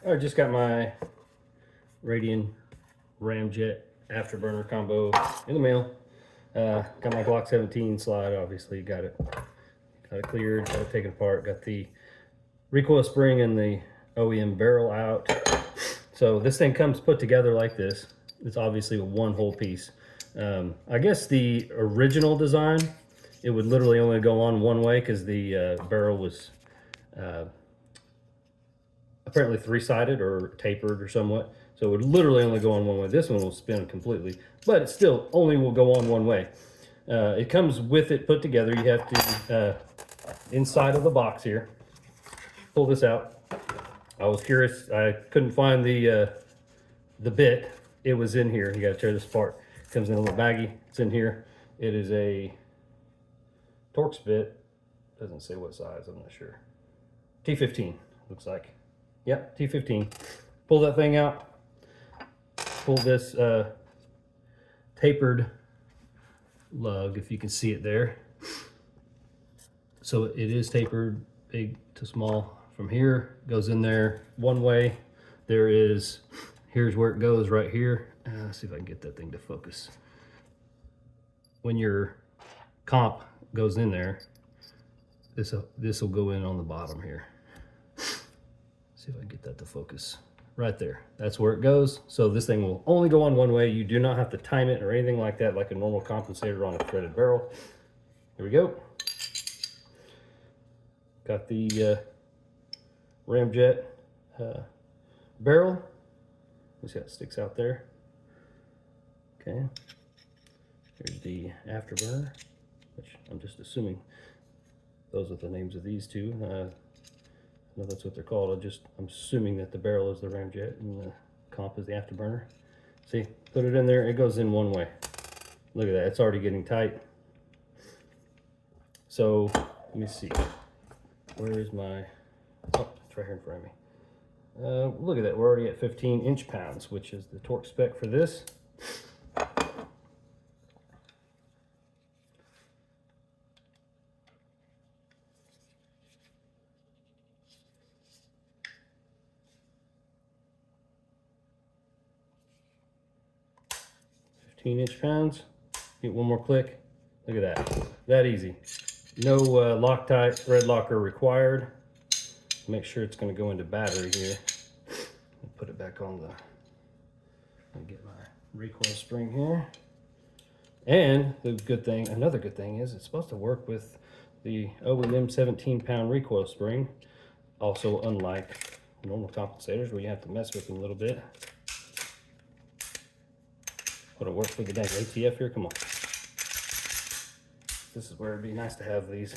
I just got my Radian Ramjet Afterburner combo in the mail. Got my Glock 17 slide, obviously. Got it cleared, got it taken apart. Got the recoil spring and the OEM barrel out. So this thing comes put together like this. It's obviously one whole piece. I guess the original design, it would literally only go on one way because the barrel was apparently three-sided or tapered or somewhat. So it would literally only go on one way. This one will spin completely, but it still only will go on one way. It comes with it put together. You have to, inside of the box here, pull this out. I was curious, I couldn't find the bit. It was in here. You gotta tear this apart. It comes in a little baggie. It's in here. It is a Torx bit. Doesn't say what size, I'm not sure. T15, looks like. Yep, T15. Pull that thing out. Pull this tapered lug, if you can see it there. So it is tapered big to small. From here, goes in there one way. There is, here's where it goes right here. Let's see if I can get that thing to focus. When your comp goes in there, this will go in on the bottom here. See if I can get that to focus. Right there, that's where it goes. So this thing will only go on one way. You do not have to time it or anything like that, like a normal compensator on a threaded barrel. Here we go. Got the Ramjet barrel. You see how it sticks out there. Okay. Here's the Afterburner, which I'm just assuming those are the names of these two. I know that's what they're called. I'm assuming that the barrel is the Ramjet and the comp is the Afterburner. See, put it in there, it goes in one way. Look at that, it's already getting tight. So, let me see. Where is my, oh, it's right here in front of me. Look at that, we're already at 15 inch-pounds, which is the torque spec for this. Inch-pounds. Get one more click. Look at that. That easy. No Loctite thread locker required. Make sure it's going to go into battery here. Put it back on the. Let me get my recoil spring here. And the good thing, another good thing is it's supposed to work with the OEM 17-pound recoil spring. Also, unlike normal compensators where you have to mess with them a little bit. Would it work for the dang ATF here? Come on. This is where it'd be nice to have these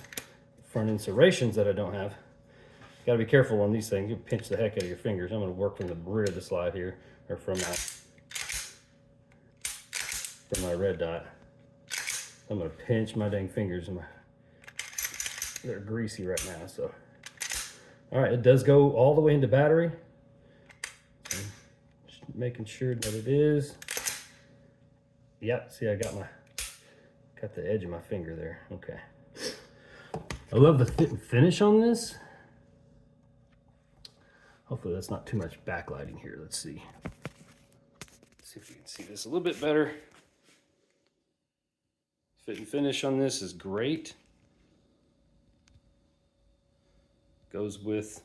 front inserations that I don't have. Gotta be careful on these things. You pinch the heck out of your fingers. I'm gonna work from the rear of the slide here, or from my red dot. I'm gonna pinch my dang fingers. They're greasy right now, so. All right, it does go all the way into battery. Just making sure that it is. Yep, see, I got the edge of my finger there. Okay. I love the fit and finish on this. Hopefully that's not too much backlighting here. Let's see. Let's see if you can see this a little bit better. Fit and finish on this is great. Goes with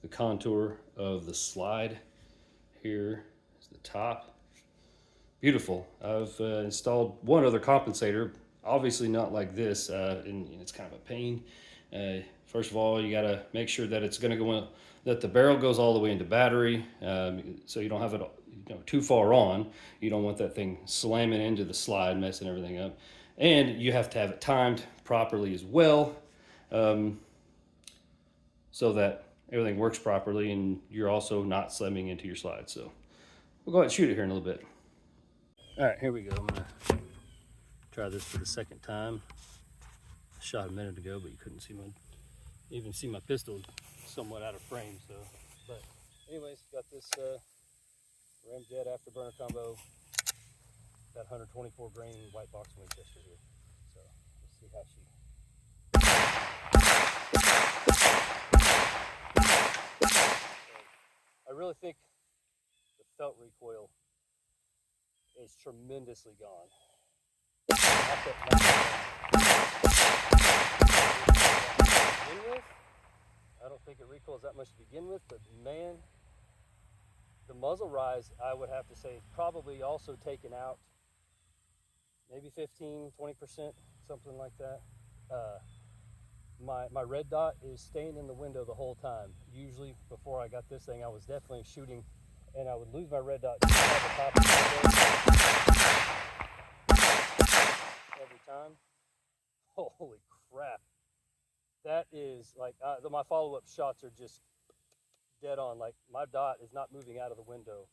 the contour of the slide. Here is the top. Beautiful. I've installed one other compensator, obviously not like this, and it's kind of a pain. First of all, you gotta make sure that it's gonna go in, that the barrel goes all the way into battery, so you don't have it too far on. You don't want that thing slamming into the slide, messing everything up. And you have to have it timed properly as well, so that everything works properly and you're also not slamming into your slide. So we'll go ahead and shoot it here in a little bit. All right, here we go. I'm gonna try this for the second time. I shot a minute ago, but you couldn't see even see my pistol somewhat out of frame. So, but anyways, got this Ramjet Afterburner combo. Got 124 grain white box Winchester here. So let's see how she. I really think the felt recoil is tremendously gone. I don't think it recoils that much to begin with, but man, the muzzle rise, I would have to say, probably also taken out maybe 15, 20%, something like that. My red dot is staying in the window the whole time. Usually before I got this thing, I was definitely shooting and I would lose my red dot just at the top of the window every time. Holy crap. That is like, my follow-up shots are just dead on. Like my dot is not moving out of the window.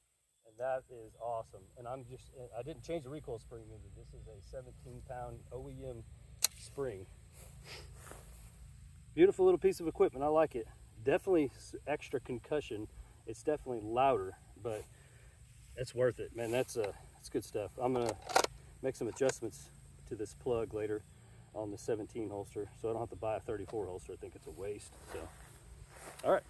And that is awesome. And I didn't change the recoil spring either. This is a 17-pound OEM spring. Beautiful little piece of equipment. I like it. Definitely extra concussion. It's definitely louder, but it's worth it, man. That's good stuff. I'm gonna make some adjustments to this plug later on the 17 holster, so I don't have to buy a 34 holster. I think it's a waste. So, all right.